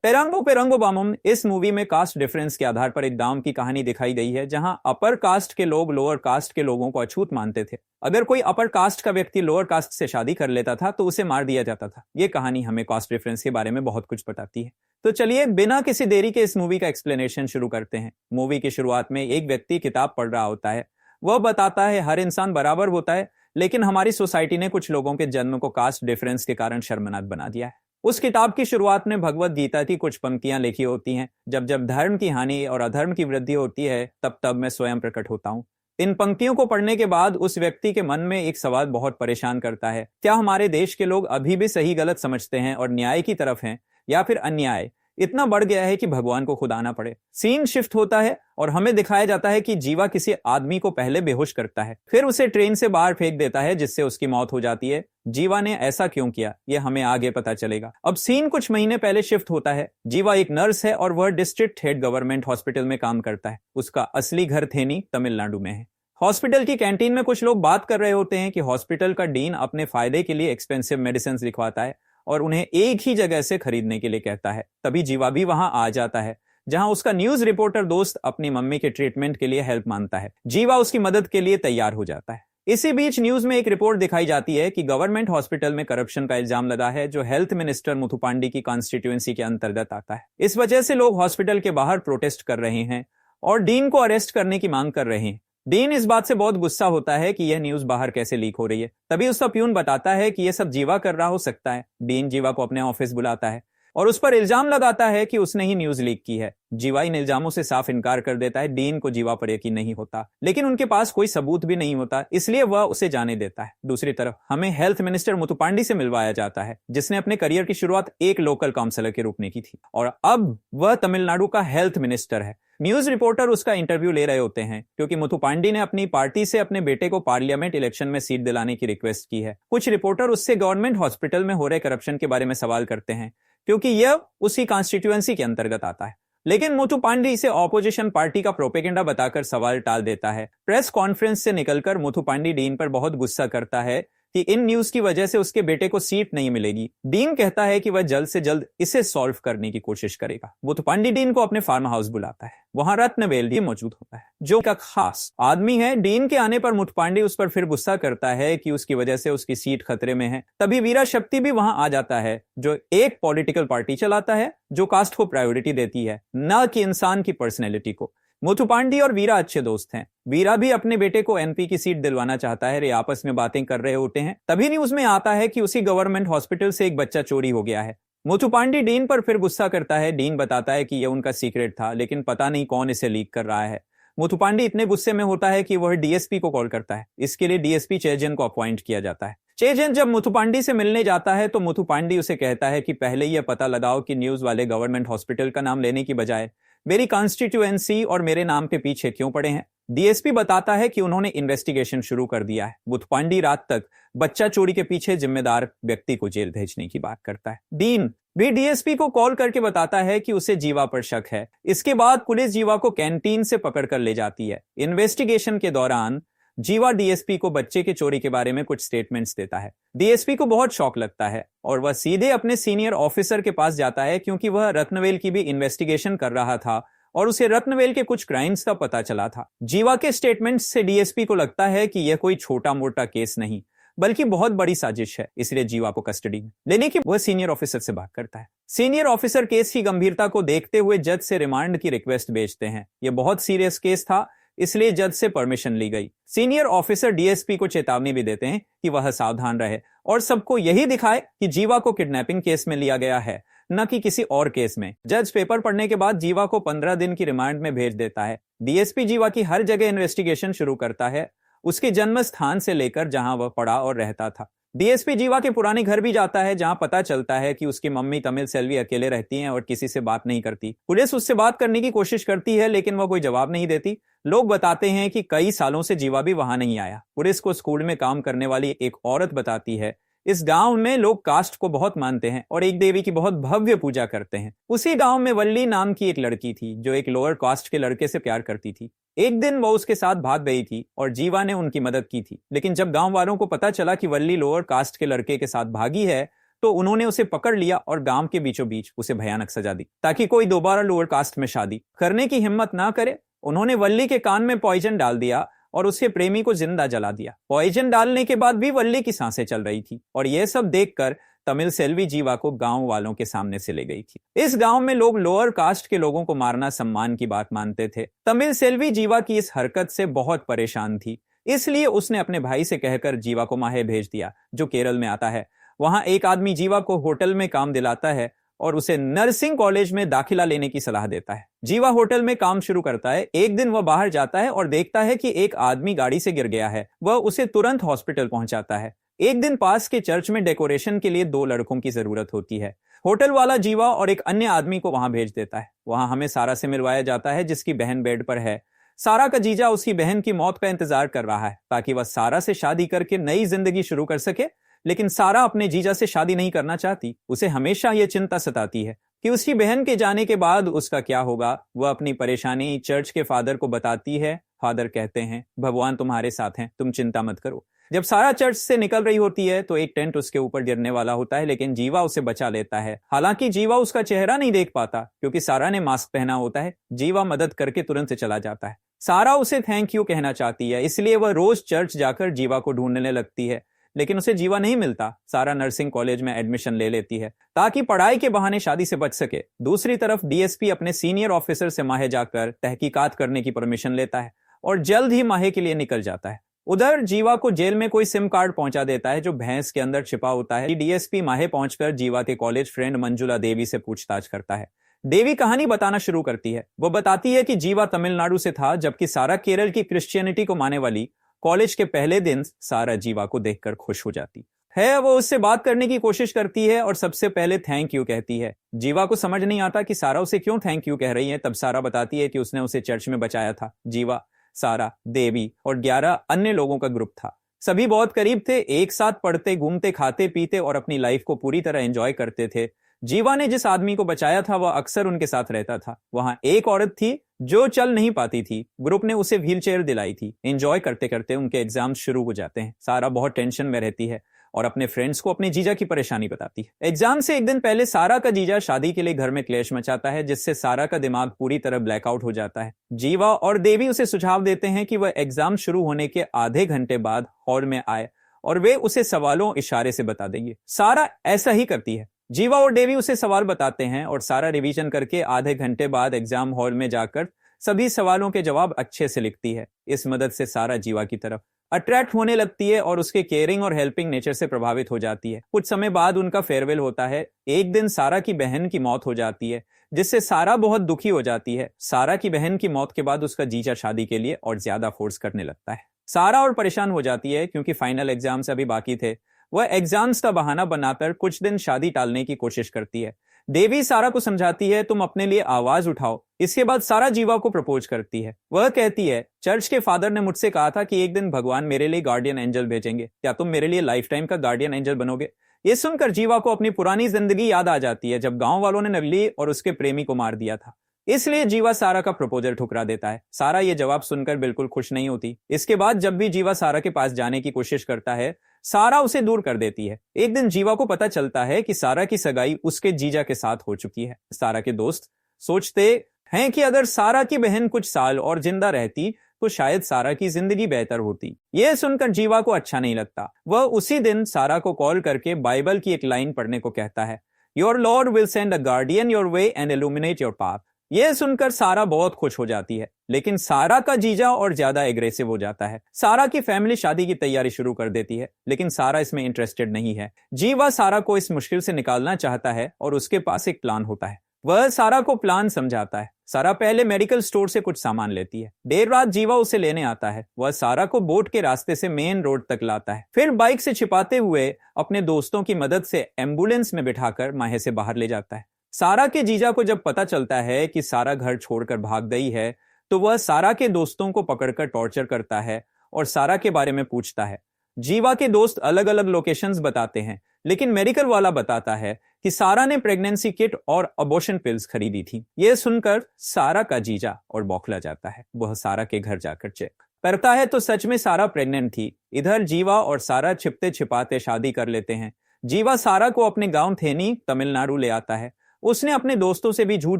पेरंगो पेरंगो बामम इस मूवी में cast difference के आधार पर एक गांव की कहानी दिखाई गई है जहां अपर कास्ट के लोग लोअर कास्ट के लोगों को अछूत मानते थे। अगर कोई अपर कास्ट का व्यक्ति लोअर कास्ट से शादी कर लेता था तो उसे मार दिया जाता था। ये कहानी हमें कास्ट डिफरेंस के बारे में बहुत कुछ बताती है। तो चलिए बिना किसी देरी के इस मूवी का एक्सप्लेनेशन शुरू करते हैं। मूवी की शुरुआत में एक व्यक्ति किताब पढ़ रहा होता है। वह बताता है हर इंसान बराबर होता है, लेकिन हमारी सोसाइटी ने कुछ लोगों के जन्म को कास्ट डिफरेंस के कारण शर्मनाक बना दिया है। उस किताब की शुरुआत में भगवत गीता की कुछ पंक्तियां लिखी होती हैं, जब जब धर्म की हानि और अधर्म की वृद्धि होती है तब तब मैं स्वयं प्रकट होता हूं। इन पंक्तियों को पढ़ने के बाद उस व्यक्ति के मन में एक सवाल बहुत परेशान करता है। क्या हमारे देश के लोग अभी भी सही गलत समझते हैं और न्याय की तरफ हैं, या फिर अन्याय इतना बढ़ गया है कि भगवान को खुद आना पड़े। सीन शिफ्ट होता है और हमें दिखाया जाता है कि जीवा किसी आदमी को पहले बेहोश करता है, फिर उसे ट्रेन से बाहर फेंक देता है जिससे उसकी मौत हो जाती है। जीवा ने ऐसा क्यों किया ये हमें आगे पता चलेगा। अब सीन कुछ महीने पहले शिफ्ट होता है। जीवा एक नर्स है और वह डिस्ट्रिक्ट हेड गवर्नमेंट हॉस्पिटल में काम करता है। उसका असली घर थेनी तमिलनाडु में है। हॉस्पिटल की कैंटीन में कुछ लोग बात कर रहे होते हैं कि हॉस्पिटल का डीन अपने फायदे के लिए एक्सपेंसिव मेडिसिन लिखवाता है और उन्हें एक ही जगह से खरीदने के लिए कहता है। तभी जीवा भी वहां आ जाता है, जहां उसका न्यूज रिपोर्टर दोस्त अपनी मम्मी के ट्रीटमेंट के लिए हेल्प मांगता है। जीवा उसकी मदद के लिए तैयार हो जाता है। इसी बीच न्यूज में एक रिपोर्ट दिखाई जाती है कि गवर्नमेंट हॉस्पिटल में करप्शन का इल्जाम लगा है, जो हेल्थ मिनिस्टर मुथुपांडी की कॉन्स्टिट्यूएंसी के अंतर्गत आता है। इस वजह से लोग हॉस्पिटल के बाहर प्रोटेस्ट कर रहे हैं और डीन को अरेस्ट करने की मांग कर रहे हैं। डीन इस बात से बहुत गुस्सा होता है कि यह न्यूज बाहर कैसे लीक हो रही है। तभी उसका प्यून बताता है कि यह सब जीवा कर रहा हो सकता है। डीन जीवा को अपने ऑफिस बुलाता है और उस पर इल्जाम लगाता है कि उसने ही न्यूज लीक की है। जीवा इन इल्जामों से साफ इनकार कर देता है। डीन को जीवा पर यकीन नहीं होता, लेकिन उनके पास कोई सबूत भी नहीं होता, इसलिए वह उसे जाने देता है। दूसरी तरफ हमें हेल्थ मिनिस्टर मुथुपांडी से मिलवाया जाता है, जिसने अपने करियर की शुरुआत एक लोकल काउंसलर के रूप में की थी और अब वह तमिलनाडु का हेल्थ मिनिस्टर है। न्यूज रिपोर्टर उसका इंटरव्यू ले रहे होते हैं क्योंकि मुथुपांडी ने अपनी पार्टी से अपने बेटे को पार्लियामेंट इलेक्शन में सीट दिलाने की रिक्वेस्ट की है। कुछ रिपोर्टर उससे गवर्नमेंट हॉस्पिटल में हो रहे करप्शन के बारे में सवाल करते हैं क्योंकि यह उसी कॉन्स्टिट्यूएंसी के अंतर्गत आता है, लेकिन मुथुपांडी इसे ऑपोजिशन पार्टी का प्रोपेगेंडा बताकर सवाल टाल देता है। प्रेस कॉन्फ्रेंस से निकलकर मुथुपांडी डीन पर बहुत गुस्सा करता है कि इन न्यूज की वजह से उसके बेटे को सीट नहीं मिलेगी। डीन कहता है कि वह जल्द से जल्द इसे सॉल्व करने की कोशिश करेगा। मुथुपांडी डीन को अपने फार्म हाउस बुलाता है। वहां रत्नवेल भी मौजूद होता है, जो का खास आदमी है। डीन के आने पर मुथुपांडी उस पर फिर गुस्सा करता है कि उसकी वजह से उसकी सीट खतरे में है। तभी वीरा शक्ति भी वहां आ जाता है, जो एक पॉलिटिकल पार्टी चलाता है जो कास्ट को प्रायोरिटी देती है, न कि इंसान की पर्सनैलिटी को। मुथुपांडी और वीरा अच्छे दोस्त हैं। वीरा भी अपने बेटे को एमपी की सीट दिलवाना चाहता है। वे आपस में बातें कर रहे होते हैं। तभी न्यूज में आता है कि उसी गवर्नमेंट हॉस्पिटल से एक बच्चा चोरी हो गया है। मुथुपांडी डीन पर फिर गुस्सा करता है। डीन बताता है कि यह उनका सीक्रेट था, लेकिन पता नहीं कौन इसे लीक कर रहा है। मुथुपांडी इतने गुस्से में होता है कि वह डीएसपी को कॉल करता है। इसके लिए डीएसपी चेजन को अपॉइंट किया जाता है। चेजन जब मुथुपांडी से मिलने जाता है तो मुथुपांडी उसे कहता है कि पहले यह पता लगाओ कि न्यूज वाले गवर्नमेंट हॉस्पिटल का नाम लेने की बजाय मेरी कॉन्स्टिट्यूएंसी और मेरे नाम के पीछे क्यों पड़े हैं। डीएसपी बताता है कि उन्होंने इन्वेस्टिगेशन शुरू कर दिया है। मुथुपांडी रात तक बच्चा चोरी के पीछे जिम्मेदार व्यक्ति को जेल भेजने की बात करता है। डीन भी डीएसपी को कॉल करके बताता है कि उसे जीवा पर शक है। इसके बाद पुलिस जीवा को कैंटीन से पकड़कर ले जाती है। इन्वेस्टिगेशन के दौरान जीवा डीएसपी को बच्चे के चोरी के बारे में कुछ स्टेटमेंट्स देता है। डीएसपी को बहुत शॉक लगता है और वह सीधे अपने सीनियर ऑफिसर के पास जाता है, क्योंकि वह रत्नवेल की भी इन्वेस्टिगेशन कर रहा था और उसे रत्नवेल के कुछ क्राइम्स का पता चला था। जीवा के स्टेटमेंट्स से डीएसपी को लगता है कि यह कोई छोटा मोटा केस नहीं बल्कि बहुत बड़ी साजिश है, इसलिए जीवा को कस्टडी में लेने की वह सीनियर ऑफिसर से बात करता है। सीनियर ऑफिसर केस की गंभीरता को देखते हुए जज से रिमांड की रिक्वेस्ट भेजते हैं। यह बहुत सीरियस केस था, इसलिए जज से परमिशन ली गई। सीनियर ऑफिसर डीएसपी को चेतावनी भी देते हैं कि वह सावधान रहे और सबको यही दिखाए कि जीवा को किडनैपिंग केस में लिया गया है, न कि किसी और केस में। जज पेपर पढ़ने के बाद जीवा को 15 दिन की रिमांड में भेज देता है। डीएसपी जीवा की हर जगह इन्वेस्टिगेशन शुरू करता है, उसके जन्म स्थान से लेकर जहां वह पढ़ा और रहता था। डीएसपी जीवा के पुराने घर भी जाता है, जहां पता चलता है कि उसकी मम्मी तमिल सेल्वी अकेले रहती हैं और किसी से बात नहीं करती। पुलिस उससे बात करने की कोशिश करती है, लेकिन वह कोई जवाब नहीं देती। लोग बताते हैं कि कई सालों से जीवा भी वहां नहीं आया। पुलिस को स्कूल में काम करने वाली एक औरत बताती है, इस गांव में लोग कास्ट को बहुत मानते हैं और एक देवी की बहुत भव्य पूजा करते हैं। उसी गांव में वल्ली नाम की एक लड़की थी, जो एक लोअर कास्ट के लड़के से प्यार करती थी। एक दिन वो उसके साथ भाग गई थी और जीवा ने उनकी मदद की थी, लेकिन जब गांव वालों को पता चला कि वल्ली लोअर कास्ट के लड़के के साथ भागी है तो उन्होंने उसे पकड़ लिया और गांव के बीचों बीच उसे भयानक सजा दी ताकि कोई दोबारा लोअर कास्ट में शादी करने की हिम्मत ना करे। उन्होंने वल्ली के कान में पॉइजन डाल दिया और उसके प्रेमी को जिंदा जला दिया। पॉइजन डालने के बाद भी वल्ली की सांसें चल रही थी और यह सब देखकर तमिल सेल्वी जीवा को गांव वालों के सामने से ले गई थी। इस गांव में लोग लोअर कास्ट के लोगों को मारना सम्मान की बात मानते थे। तमिल सेल्वी जीवा की इस हरकत से बहुत परेशान थी, इसलिए उसने अपने भाई से कहकर जीवा को माहे भेज दिया, जो केरल में आता है। वहां एक आदमी जीवा को होटल में काम दिलाता है और उसे नर्सिंग कॉलेज में दाखिला लेने की सलाह देता है। जीवा होटल में काम शुरू करता है। एक दिन वह बाहर जाता है और देखता है कि एक आदमी गाड़ी से गिर गया है। वह उसे तुरंत हॉस्पिटल पहुंचाता है। एक दिन पास के चर्च में डेकोरेशन के लिए 2 लड़कों की जरूरत होती है। होटल वाला जीवा और एक अन्य आदमी को वहां भेज देता है। वहां हमें सारा से मिलवाया जाता है, जिसकी बहन बेड पर है। सारा का जीजा उसकी बहन की मौत का इंतजार कर रहा है ताकि वह सारा से शादी करके नई जिंदगी शुरू कर सके, लेकिन सारा अपने जीजा से शादी नहीं करना चाहती। उसे हमेशा यह चिंता सताती है कि उसकी बहन के जाने के बाद उसका क्या होगा। वह अपनी परेशानी चर्च के फादर को बताती है। फादर कहते हैं, भगवान तुम्हारे साथ हैं, तुम चिंता मत करो। जब सारा चर्च से निकल रही होती है तो एक टेंट उसके ऊपर गिरने वाला होता है, लेकिन जीवा उसे बचा लेता है। हालांकि जीवा उसका चेहरा नहीं देख पाता क्योंकि सारा ने मास्क पहना होता है। जीवा मदद करके तुरंत से चला जाता है। सारा उसे थैंक यू कहना चाहती है, इसलिए वह रोज चर्च जाकर जीवा को ढूंढने लगती है, लेकिन उसे जीवा नहीं मिलता। सारा नर्सिंग कॉलेज में एडमिशन ले लेती है ताकि पढ़ाई के बहाने शादी से बच सके। दूसरी तरफ डीएसपी अपने सीनियर ऑफिसर से माहे जाकर तहकीकात करने की परमिशन लेता है और जल्द ही माहे के लिए निकल जाता है। उधर जीवा को जेल में कोई सिम कार्ड पहुंचा देता है जो भैंस के अंदर छिपा होता है। डीएसपी माहे पहुंचकर जीवा के कॉलेज फ्रेंड मंजुला देवी से पूछताछ करता है। देवी कहानी बताना शुरू करती है। वो बताती है कि जीवा तमिलनाडु से था, जबकि सारा केरल की क्रिश्चियनिटी को मानने वाली। कॉलेज के पहले दिन सारा जीवा को देखकर खुश हो जाती है। वो उससे बात करने की कोशिश करती है और सबसे पहले थैंक यू कहती है। जीवा को समझ नहीं आता कि सारा उसे क्यों थैंक यू कह रही है। तब सारा बताती है कि उसने उसे चर्च में बचाया था। जीवा, सारा, देवी और 11 अन्य लोगों का ग्रुप था। सभी बहुत करीब थे, एक साथ पढ़ते, घूमते, खाते पीते और अपनी लाइफ को पूरी तरह एंजॉय करते थे। जीवा ने जिस आदमी को बचाया था वह अक्सर उनके साथ रहता था। वहां एक औरत थी जो चल नहीं पाती थी। ग्रुप ने उसे व्हीलचेयर दिलाई थी। एंजॉय करते करते उनके एग्जाम शुरू हो जाते हैं। सारा बहुत टेंशन में रहती है और अपने फ्रेंड्स को अपने जीजा की परेशानी बताती है। एग्जाम से एक दिन पहले सारा का जीजा शादी के लिए घर में क्लेश मचाता है, जिससे सारा का दिमाग पूरी तरह ब्लैकआउट हो जाता है। जीवा और देवी उसे सुझाव देते हैं कि वह एग्जाम शुरू होने के आधे घंटे बाद हॉल में आए और वे उसे सवालों इशारे से बता देंगे। सारा ऐसा ही करती है। जीवा और देवी उसे सवाल बताते हैं और सारा रिवीजन करके आधे घंटे बाद एग्जाम हॉल में जाकर सभी सवालों के जवाब अच्छे से लिखती है। इस मदद से सारा जीवा की तरफ अट्रैक्ट होने लगती है और उसके केयरिंग और हेल्पिंग नेचर से प्रभावित हो जाती है। कुछ समय बाद उनका फेयरवेल होता है। एक दिन सारा की बहन की मौत हो जाती है, जिससे सारा बहुत दुखी हो जाती है। सारा की बहन की मौत के बाद उसका जीजा शादी के लिए और ज्यादा फोर्स करने लगता है। सारा और परेशान हो जाती है क्योंकि फाइनल एग्जाम्स अभी बाकी थे। वह एग्जाम्स का बहाना बनाकर कुछ दिन शादी टालने की कोशिश करती है। देवी सारा को समझाती है, तुम अपने लिए आवाज उठाओ। इसके बाद सारा जीवा को प्रपोज करती है। वह कहती है, चर्च के फादर ने मुझसे कहा था कि एक दिन भगवान मेरे लिए गार्डियन एंजल भेजेंगे। क्या तुम मेरे लिए लाइफ टाइम का गार्डियन एंजल बनोगे? ये सुनकर जीवा को अपनी पुरानी जिंदगी याद आ जाती है, जब गांव वालों ने नगली और उसके प्रेमी को मार दिया था। इसलिए जीवा सारा का प्रपोजल ठुकरा देता है। सारा ये जवाब सुनकर बिल्कुल खुश नहीं होती। इसके बाद जब भी जीवा सारा के पास जाने की कोशिश करता है, सारा उसे दूर कर देती है। एक दिन जीवा को पता चलता है कि सारा की सगाई उसके जीजा के साथ हो चुकी है। सारा के दोस्त सोचते हैं कि अगर सारा की बहन कुछ साल और जिंदा रहती तो शायद सारा की जिंदगी बेहतर होती। यह सुनकर जीवा को अच्छा नहीं लगता। वह उसी दिन सारा को कॉल करके बाइबल की एक लाइन पढ़ने को कहता है, your Lord will send a guardian your way and illuminate your path. यह सुनकर सारा बहुत खुश हो जाती है, लेकिन सारा का जीजा और ज्यादा एग्रेसिव हो जाता है। सारा की फैमिली शादी की तैयारी शुरू कर देती है, लेकिन सारा इसमें इंटरेस्टेड नहीं है। जीवा सारा को इस मुश्किल से निकालना चाहता है और उसके पास एक प्लान होता है। वह सारा को प्लान समझाता है। सारा पहले मेडिकल स्टोर से कुछ सामान लेती है। देर रात जीवा उसे लेने आता है। वह सारा को बोट के रास्ते से मेन रोड तक लाता है, फिर बाइक से छिपाते हुए अपने दोस्तों की मदद से एम्बुलेंस में बिठाकर माहे से बाहर ले जाता है। सारा के जीजा को जब पता चलता है कि सारा घर छोड़कर भाग गई है, तो वह सारा के दोस्तों को पकड़कर टॉर्चर करता है और सारा के बारे में पूछता है। जीवा के दोस्त अलग अलग लोकेशंस बताते हैं, लेकिन मेडिकल वाला बताता है कि सारा ने प्रेगनेंसी किट और अबॉर्शन पिल्स खरीदी थी। यह सुनकर सारा का जीजा और बौखला जाता है। वह सारा के घर जाकर चेक करता है तो सच में सारा प्रेग्नेंट थी। इधर जीवा और सारा छिपते छिपाते शादी कर लेते हैं, जीवा सारा को अपने गांव थेनी तमिलनाडु ले आता है। उसने अपने दोस्तों से भी झूठ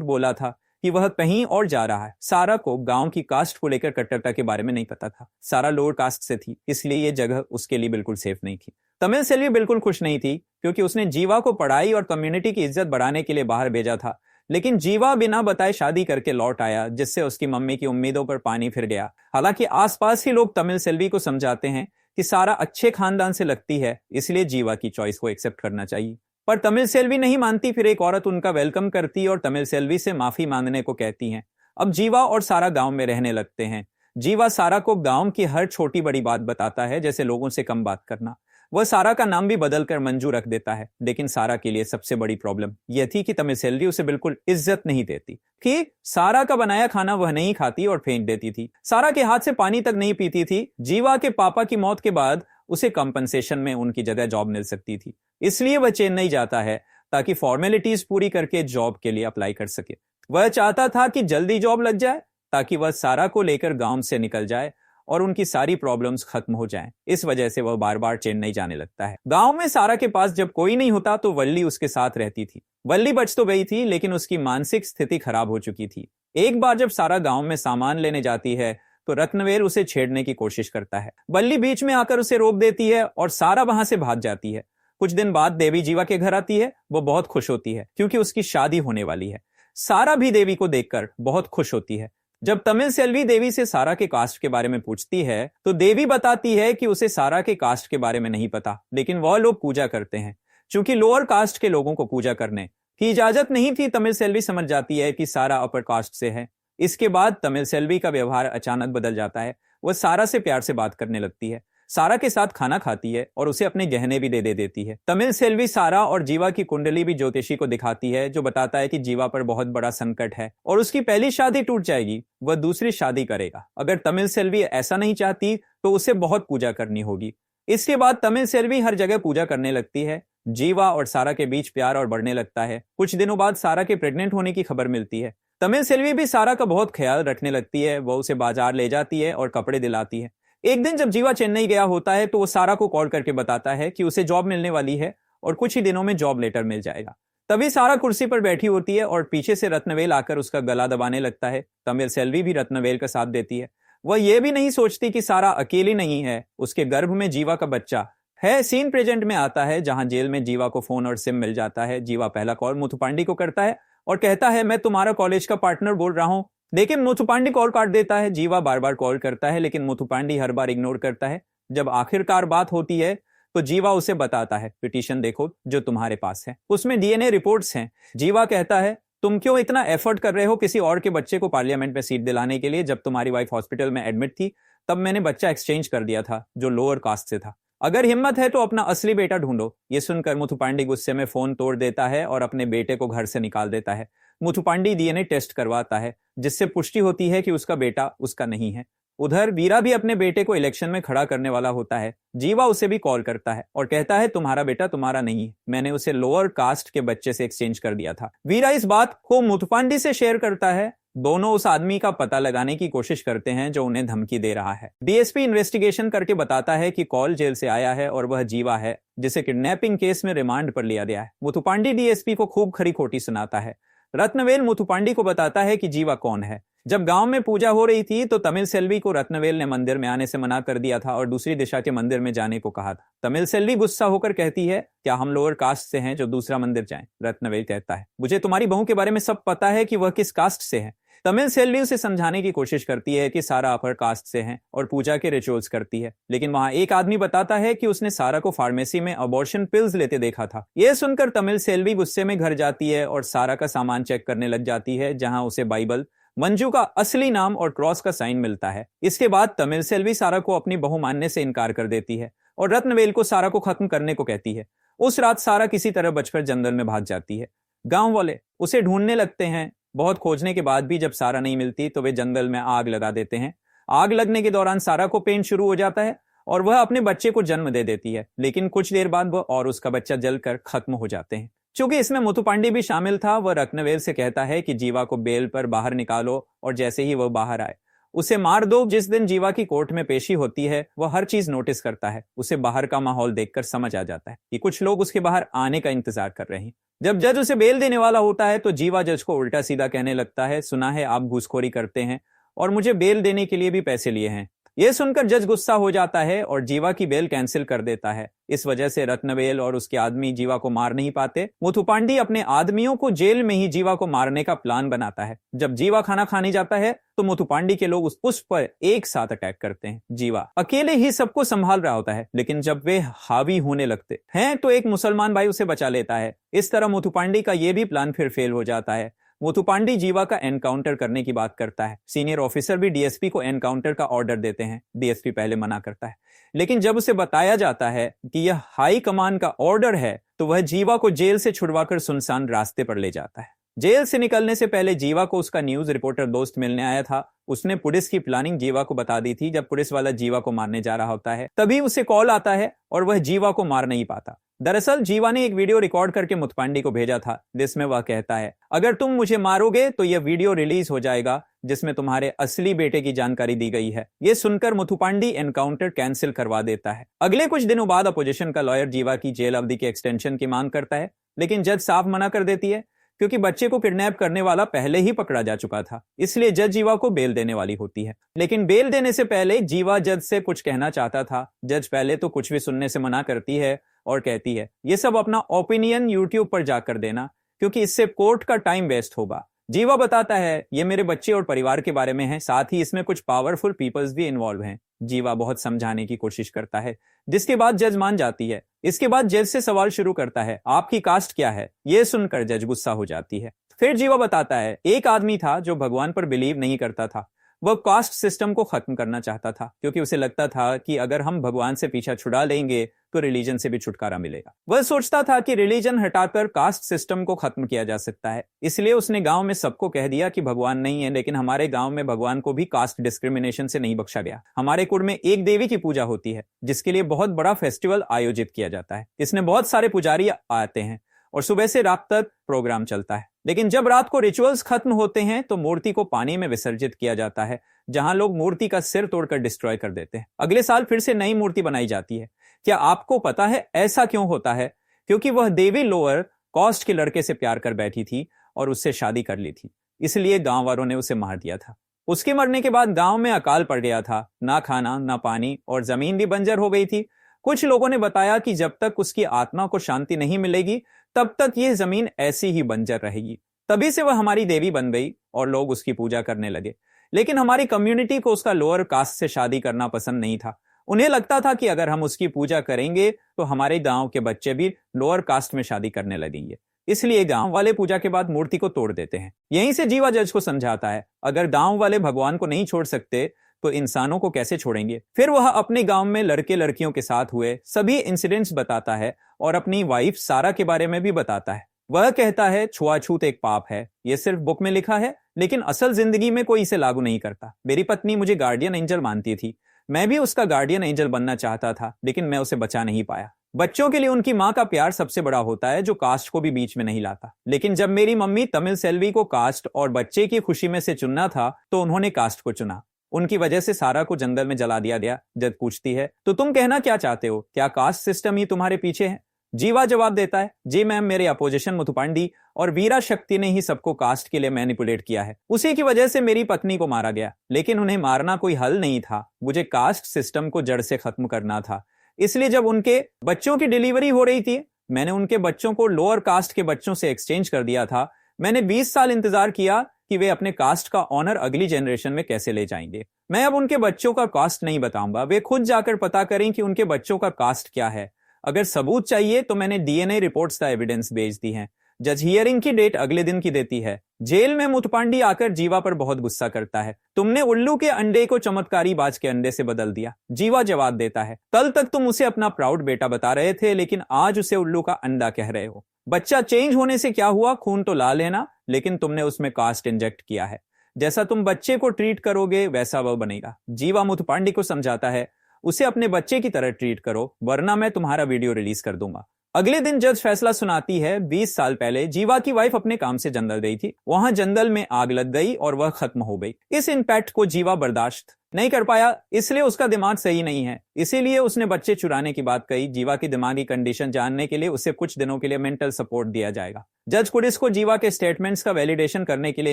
बोला था कि वह कहीं और जा रहा है। सारा को गांव की कास्ट को लेकर कट्टरता के बारे में नहीं पता था। सारा लोअर कास्ट से थी, इसलिए ये जगह उसके लिए बिल्कुल सेफ नहीं थी। तमिल सेल्वी बिल्कुल खुश नहीं थी, क्योंकि उसने जीवा को पढ़ाई और कम्युनिटी की इज्जत बढ़ाने के लिए बाहर भेजा था। लेकिन जीवा बिना बताए शादी करके लौट आया, जिससे उसकी मम्मी की उम्मीदों पर पानी फिर गया। हालांकि आसपास ही लोग तमिल सेल्वी को समझाते हैं कि सारा अच्छे खानदान से लगती है, इसलिए जीवा की चॉइस को एक्सेप्ट करना चाहिए। पर तमिल सेल्वी नहीं मानती। फिर एक औरत उनका वेलकम करती और तमिल सेल्वी से माफी मांगने को कहती हैं। अब जीवा और सारा गांव में रहने लगते हैं। जीवा सारा को गांव की हर छोटी बड़ी बात बताता है, जैसे लोगों से कम बात करना। वह सारा का नाम भी बदलकर मंजू रख देता है। लेकिन सारा के लिए सबसे बड़ी प्रॉब्लम यह थी कि तमिल सेल्वी उसे बिल्कुल इज्जत नहीं देती। कि सारा का बनाया खाना वह नहीं खाती और फेंक देती थी। सारा के हाथ से पानी तक नहीं पीती थी। जीवा के पापा की मौत के बाद उसे कंपनसेशन में उनकी जगह जॉब मिल सकती थी, इसलिए वह चेन्नई जाता है ताकि फॉर्मेलिटीज पूरी करके जॉब के लिए अप्लाई कर सके। वह चाहता था कि जल्दी जॉब लग जाए ताकि वह सारा को लेकर गांव से निकल जाए और उनकी सारी प्रॉब्लम्स खत्म हो जाएं। इस वजह से वह बार बार चेन्नई जाने लगता है। गांव में सारा के पास जब कोई नहीं होता तो वल्ली उसके साथ रहती थी। वल्ली बच तो गई थी, लेकिन उसकी मानसिक स्थिति खराब हो चुकी थी। एक बार जब सारा गांव में सामान लेने जाती है तो रत्नवेल उसे छेड़ने की कोशिश करता है। वल्ली बीच में आकर उसे रोक देती है और सारा वहां से भाग जाती है। कुछ दिन बाद देवी जीवा के घर आती है। वो बहुत खुश होती है क्योंकि उसकी शादी होने वाली है। सारा भी देवी को देखकर बहुत खुश होती है। जब तमिल सेल्वी देवी से सारा के कास्ट के बारे में पूछती है तो देवी बताती है कि उसे सारा के कास्ट के बारे में नहीं पता, लेकिन वह लोग पूजा करते हैं। चूंकि लोअर कास्ट के लोगों को पूजा करने की इजाजत नहीं थी, तमिल सेल्वी समझ जाती है कि सारा अपर कास्ट से है। इसके बाद तमिल सेल्वी का व्यवहार अचानक बदल जाता है। वह सारा से प्यार से बात करने लगती है, सारा के साथ खाना खाती है और उसे अपने गहने भी दे देती है। तमिल सेल्वी सारा और जीवा की कुंडली भी ज्योतिषी को दिखाती है, जो बताता है कि जीवा पर बहुत बड़ा संकट है और उसकी पहली शादी टूट जाएगी। वह दूसरी शादी करेगा। अगर तमिल सेल्वी ऐसा नहीं चाहती तो उसे बहुत पूजा करनी होगी। इसके बाद तमिल सेल्वी हर जगह पूजा करने लगती है। जीवा और सारा के बीच प्यार और बढ़ने लगता है। कुछ दिनों बाद सारा के प्रेग्नेंट होने की खबर मिलती है। तमिल सेल्वी भी सारा का बहुत ख्याल रखने लगती है। वह उसे बाजार ले जाती है और कपड़े दिलाती है। एक दिन जब जीवा चेन्नई गया होता है तो वो सारा को कॉल करके बताता है कि उसे जॉब मिलने वाली है और कुछ ही दिनों में जॉब लेटर मिल जाएगा। तभी सारा कुर्सी पर बैठी होती है और पीछे से रत्नवेल आकर उसका गला दबाने लगता है। तमिल सेल्वी भी रत्नवेल का साथ देती है। वह यह भी नहीं सोचती कि सारा अकेली नहीं है, उसके गर्भ में जीवा का बच्चा है। सीन प्रेजेंट में आता है जहां जेल में जीवा को फोन और सिम मिल जाता है। जीवा पहला कॉल मुथुपांडी को करता है और कहता है, मैं तुम्हारा कॉलेज का पार्टनर बोल रहा हूं। लेकिन मुथुपांडी कॉल काट देता है। जीवा बार बार कॉल करता है, लेकिन मुथुपांडी हर बार इग्नोर करता है। जब आखिरकार बात होती है तो जीवा उसे बताता है, पिटीशन देखो जो तुम्हारे पास है, उसमें डीएनए रिपोर्ट्स हैं। जीवा कहता है, तुम क्यों इतना एफर्ट कर रहे हो किसी और के बच्चे को पार्लियामेंट में सीट दिलाने के लिए? जब तुम्हारी वाइफ हॉस्पिटल में एडमिट थी तब मैंने बच्चा एक्सचेंज कर दिया था जो लोअर कास्ट से था। अगर हिम्मत है तो अपना असली बेटा ढूंढो। ये सुनकर मुथुपांडी गुस्से में फोन तोड़ देता है और अपने बेटे को घर से निकाल देता है। मुथुपांडी डीएनए टेस्ट करवाता है, जिससे पुष्टि होती है कि उसका बेटा उसका नहीं है। उधर वीरा भी अपने बेटे को इलेक्शन में खड़ा करने वाला होता है। जीवा उसे भी कॉल करता है और कहता है, तुम्हारा बेटा तुम्हारा नहीं है, मैंने उसे लोअर कास्ट के बच्चे से एक्सचेंज कर दिया था। वीरा इस बात को मुथुपांडी से शेयर करता है। दोनों उस आदमी का पता लगाने की कोशिश करते हैं जो उन्हें धमकी दे रहा है। डीएसपी इन्वेस्टिगेशन करके बताता है कि कॉल जेल से आया है और वह जीवा है, जिसे किडनैपिंग केस में रिमांड पर लिया गया है। मुथुपांडी डीएसपी को खूब खरी खोटी सुनाता है। रत्नवेल मुथुपांडी को बताता है कि जीवा कौन है। जब गांव में पूजा हो रही थी तो तमिल सेल्वी को रत्नवेल ने मंदिर में आने से मना कर दिया था और दूसरी दिशा के मंदिर में जाने को कहा था। तमिल सेल्वी गुस्सा होकर कहती है, क्या हम लोअर कास्ट से हैं जो दूसरा मंदिर जाएं? रत्नवेल कहता है, मुझे तुम्हारी बहू के बारे में सब पता है कि वह किस कास्ट से है। तमिल सेल्वी उसे समझाने की कोशिश करती है कि सारा अपर कास्ट से है और पूजा के रिचुअल्स करती है। लेकिन वहां एक आदमी बताता है कि उसने सारा को फार्मेसी में अबॉर्शन पिल्स लेते देखा था। यह सुनकर तमिल सेल्वी गुस्से में घर जाती है और सारा का सामान चेक करने लग जाती है, जहां उसे बाइबल, मंजू का असली नाम और क्रॉस का साइन मिलता है। इसके बाद तमिल सेल्वी सारा को अपनी बहू मानने से इनकार कर देती है और रत्नवेल को सारा को खत्म करने को कहती है। उस रात सारा किसी तरह बचकर जंगल में भाग जाती है। गांव वाले उसे ढूंढने लगते हैं। बहुत खोजने के बाद भी जब सारा नहीं मिलती तो वे जंगल में आग लगा देते हैं। आग लगने के दौरान सारा को पेन शुरू हो जाता है और वह अपने बच्चे को जन्म दे देती है। लेकिन कुछ देर बाद वह और उसका बच्चा जलकर खत्म हो जाते हैं। चूंकि इसमें मुथुपांडी भी शामिल था, वह रत्नवेल से कहता है कि जीवा को बेल पर बाहर निकालो और जैसे ही वह बाहर आए उसे मार दो। जिस दिन जीवा की कोर्ट में पेशी होती है वह हर चीज नोटिस करता है। उसे बाहर का माहौल देखकर समझ आ जाता है कि कुछ लोग उसके बाहर आने का इंतजार कर रहे हैं। जब जज उसे बेल देने वाला होता है तो जीवा जज को उल्टा सीधा कहने लगता है, सुना है आप घूसखोरी करते हैं और मुझे बेल देने के लिए भी पैसे लिए हैं। यह सुनकर जज गुस्सा हो जाता है और जीवा की बेल कैंसिल कर देता है। इस वजह से रत्नवेल और उसके आदमी जीवा को मार नहीं पाते। मुथुपांडी अपने आदमियों को जेल में ही जीवा को मारने का प्लान बनाता है। जब जीवा खाना खाने जाता है तो मुथुपांडी के लोग उस पर एक साथ अटैक करते हैं। जीवा अकेले ही सबको संभाल रहा होता है, लेकिन जब वे हावी होने लगते हैं तो एक मुसलमान भाई उसे बचा लेता है। इस तरह मुथुपांडी का यह भी प्लान फिर फेल हो जाता है। मुथुपांडी जीवा का एनकाउंटर करने की बात करता है। सीनियर ऑफिसर भी डीएसपी को एनकाउंटर का ऑर्डर देते हैं। डीएसपी पहले मना करता है, लेकिन जब उसे बताया जाता है कि यह हाई कमान का ऑर्डर है तो वह जीवा को जेल से छुड़वाकर सुनसान रास्ते पर ले जाता है। जेल से निकलने से पहले जीवा को उसका न्यूज रिपोर्टर दोस्त मिलने आया था। उसने पुलिस की प्लानिंग जीवा को बता दी थी। जब पुलिस वाला जीवा को मारने जा रहा होता है तभी उसे कॉल आता है और वह जीवा को मार नहीं पाता। दरअसल जीवा ने एक वीडियो रिकॉर्ड करके मुथुपांडी को भेजा था, जिसमें वह कहता है, अगर तुम मुझे मारोगे तो यह वीडियो रिलीज हो जाएगा जिसमें तुम्हारे असली बेटे की जानकारी दी गई है। यह सुनकर मुथुपांडी एनकाउंटर कैंसिल करवा देता है। अगले कुछ दिनों बाद अपोजिशन का लॉयर जीवा की जेल अवधि के एक्सटेंशन की मांग करता है, लेकिन जज साफ मना कर देती है क्योंकि बच्चे को किडनैप करने वाला पहले ही पकड़ा जा चुका था। इसलिए जज जीवा को बेल देने वाली होती है। लेकिन बेल देने से पहले जीवा जज से कुछ कहना चाहता था। जज पहले तो कुछ भी सुनने से मना करती है और कहती है, ये सब अपना ओपिनियन यूट्यूब पर जाकर देना क्योंकि इससे कोर्ट का टाइम वेस्ट होगा। जीवा बताता है, ये मेरे बच्चे और परिवार के बारे में है, साथ ही इसमें कुछ पावरफुल पीपल्स भी इन्वॉल्व हैं। जीवा बहुत समझाने की कोशिश करता है, जिसके बाद जज मान जाती है। इसके बाद जज से सवाल शुरू करता है, आपकी कास्ट क्या है? यह सुनकर जज गुस्सा हो जाती है। फिर जीवा बताता है, एक आदमी था जो भगवान पर बिलीव नहीं करता था। वह कास्ट सिस्टम को खत्म करना चाहता था क्योंकि उसे लगता था कि अगर हम भगवान से पीछा छुड़ा लेंगे तो रिलीजन से भी छुटकारा मिलेगा। वह सोचता था कि रिलीजन हटाकर कास्ट सिस्टम को खत्म किया जा सकता है। इसलिए उसने गांव में सबको कह दिया कि भगवान नहीं है, लेकिन हमारे गांव में भगवान को भी कास्ट डिस्क्रिमिनेशन से नहीं बख्शा गया। हमारे कुल में एक देवी की पूजा होती है जिसके लिए बहुत बड़ा फेस्टिवल आयोजित किया जाता है। इसमें बहुत सारे पुजारी आते हैं और सुबह से रात तक प्रोग्राम चलता है। लेकिन जब रात को रिचुअल्स खत्म होते हैं तो मूर्ति को पानी में विसर्जित किया जाता है, जहां लोग मूर्ति का सिर तोड़कर डिस्ट्रॉय कर देते हैं। अगले साल फिर से नई मूर्ति बनाई जाती है। क्या आपको पता है ऐसा क्यों होता है? क्योंकि वह देवी लोअर कास्ट के लड़के से प्यार कर बैठी थी और उससे शादी कर ली थी, इसलिए गांव वालों ने उसे मार दिया था। उसके मरने के बाद गांव में अकाल पड़ गया था, ना खाना ना पानी, और जमीन भी बंजर हो गई थी। कुछ लोगों ने बताया कि जब तक उसकी आत्मा को शांति नहीं मिलेगी तब तक यह जमीन ऐसी ही बंजर रहेगी। तभी से वह हमारी देवी बन गई और लोग उसकी पूजा करने लगे। लेकिन हमारी कम्युनिटी को उसका लोअर कास्ट से शादी करना पसंद नहीं था। उन्हें लगता था कि अगर हम उसकी पूजा करेंगे तो हमारे गांव के बच्चे भी लोअर कास्ट में शादी करने लगेंगे। इसलिए गांव वाले पूजा के बाद मूर्ति को तोड़ देते हैं। यहीं से जीवा जज को समझाता है, अगर गांव वाले भगवान को नहीं छोड़ सकते तो इंसानों को कैसे छोड़ेंगे। फिर वह अपने गांव में लड़के लड़कियों के साथ हुए सभी इंसिडेंट्स बताता है और अपनी वाइफ सारा के बारे में भी बताता है। वह कहता है, छुआछूत एक पाप है, यह सिर्फ बुक में लिखा है, लेकिन असल जिंदगी में कोई इसे लागू नहीं करता। मेरी पत्नी मुझे गार्डियन एंजल मानती थी, मैं भी उसका गार्डियन एंजल बनना चाहता था, लेकिन मैं उसे बचा नहीं पाया। बच्चों के लिए उनकी माँ का प्यार सबसे बड़ा होता है, जो कास्ट को भी बीच में नहीं लाता। लेकिन जब मेरी मम्मी तमिल सेल्वी को कास्ट और बच्चे की खुशी में से चुनना था तो उन्होंने कास्ट को चुना। उनकी वजह से सारा को जंगल में जला दिया गया। जज पूछती है, तो तुम कहना क्या चाहते हो? क्या कास्ट सिस्टम ही तुम्हारे पीछे है? जीवा जवाब देता है, जी मैम, मेरे अपोजिशन मुथुपांडी और वीरा शक्ति ने ही सबको कास्ट के लिए मैनिपुलेट किया है। उसी की वजह से मेरी पत्नी को मारा गया, लेकिन उन्हें मारना कोई हल नहीं था। मुझे कास्ट सिस्टम को जड़ से खत्म करना था। इसलिए जब उनके बच्चों की डिलीवरी हो रही थी, मैंने उनके बच्चों को लोअर कास्ट के बच्चों से एक्सचेंज कर दिया था। मैंने 20 साल इंतजार किया कि वे अपने कास्ट का ऑनर अगली जनरेशन में कैसे ले जाएंगे। मैं अब उनके बच्चों का कास्ट नहीं बताऊंगा, वे खुद जाकर पता करें कि उनके बच्चों का कास्ट क्या है। अगर सबूत चाहिए तो मैंने डीएनए रिपोर्ट्स का एविडेंस भेज दी है। जज हियरिंग की डेट अगले दिन की देती है। जेल में मुथुपांडी आकर जीवा पर बहुत गुस्सा करता है, तुमने उल्लू के अंडे को चमत्कारी बाज के अंडे से बदल दिया। जीवा जवाब देता है, कल तक तुम उसे अपना प्राउड बेटा बता रहे थे, लेकिन आज उसे उल्लू का अंडा कह रहे हो। बच्चा चेंज होने से क्या हुआ, खून तो ला लेना, लेकिन तुमने उसमें कास्ट इंजेक्ट किया है। जैसा तुम बच्चे को ट्रीट करोगे वैसा वह बनेगा। जीवा मुथुपांडी को समझाता है, उसे अपने बच्चे की तरह ट्रीट करो, वरना मैं तुम्हारा वीडियो रिलीज कर दूंगा। अगले दिन जज फैसला सुनाती है 20 साल पहले जीवा की वाइफ अपने काम से जंगल गई थी, वहां जंगल में आग लग गई और वह खत्म हो गई। इस इंपैक्ट को जीवा बर्दाश्त नहीं कर पाया, इसलिए उसका दिमाग सही नहीं है, इसीलिए उसने बच्चे चुराने की बात कही। जीवा की दिमागी कंडीशन जानने के लिए उसे कुछ दिनों के लिए मेंटल सपोर्ट दिया जाएगा। जज पुलिस को जीवा के स्टेटमेंट्स का वैलिडेशन करने के लिए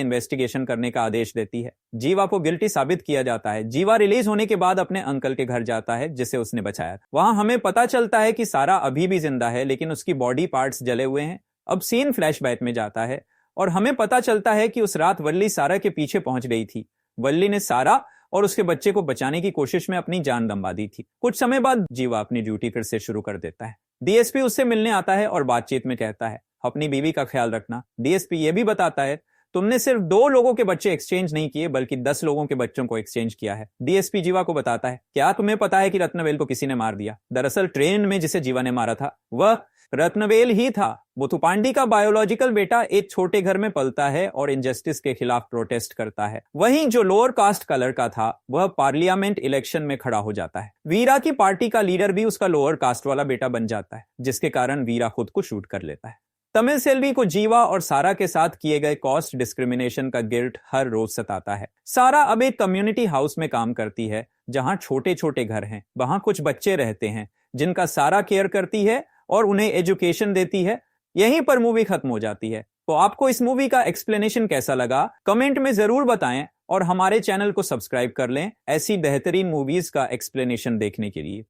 इन्वेस्टिगेशन करने का आदेश देती है। जीवा को गिल्टी साबित किया जाता है। जीवा रिलीज होने के बाद अपने अंकल के घर जाता है जिसे उसने बचाया। वहां हमें पता चलता है कि सारा अभी भी जिंदा है, लेकिन उसकी बॉडी पार्ट्स जले हुए हैं। अब सीन फ्लैशबैक में जाता है और हमें पता चलता है कि उस रात वल्ली सारा के पीछे पहुंच गई थी। वल्ली ने सारा और उसके बच्चे को बचाने की कोशिश में अपनी जान गंवा दी थी। कुछ समय बाद जीवा अपनी ड्यूटी फिर से शुरू कर देता है। डीएसपी उससे मिलने आता है और बातचीत में कहता है, अपनी बीवी का ख्याल रखना। डीएसपी यह भी बताता है, तुमने सिर्फ 2 लोगों के बच्चे एक्सचेंज नहीं किए बल्कि 10 लोगों के बच्चों को एक्सचेंज किया है। डीएसपी जीवा को बताता है, क्या तुम्हें पता है कि रत्नवेल को किसी ने मार दिया? दरअसल ट्रेन में जिसे जीवा ने मारा था वह रत्नवेल ही था। मुथुपांडी का बायोलॉजिकल बेटा एक छोटे घर में पलता है और इनजस्टिस के खिलाफ प्रोटेस्ट करता है। वहीं जो लोअर कास्ट कलर का था वह पार्लियामेंट इलेक्शन में खड़ा हो जाता है। वीरा की पार्टी का लीडर भी उसका लोअर कास्ट वाला बेटा बन जाता है, जिसके कारण वीरा खुद को शूट कर लेता है। तमिल सेल्वी को जीवा और सारा के साथ किए गए कॉस्ट डिस्क्रिमिनेशन का गिल्ट हर रोज सताता है। सारा अब एक कम्युनिटी हाउस में काम करती है जहां छोटे छोटे घर हैं। वहां कुछ बच्चे रहते हैं जिनका सारा केयर करती है और उन्हें एजुकेशन देती है। यहीं पर मूवी खत्म हो जाती है। तो आपको इस मूवी का एक्सप्लेनेशन कैसा लगा कमेंट में जरूर बताएं और हमारे चैनल को सब्सक्राइब कर लें ऐसी बेहतरीन मूवीज का एक्सप्लेनेशन देखने के लिए।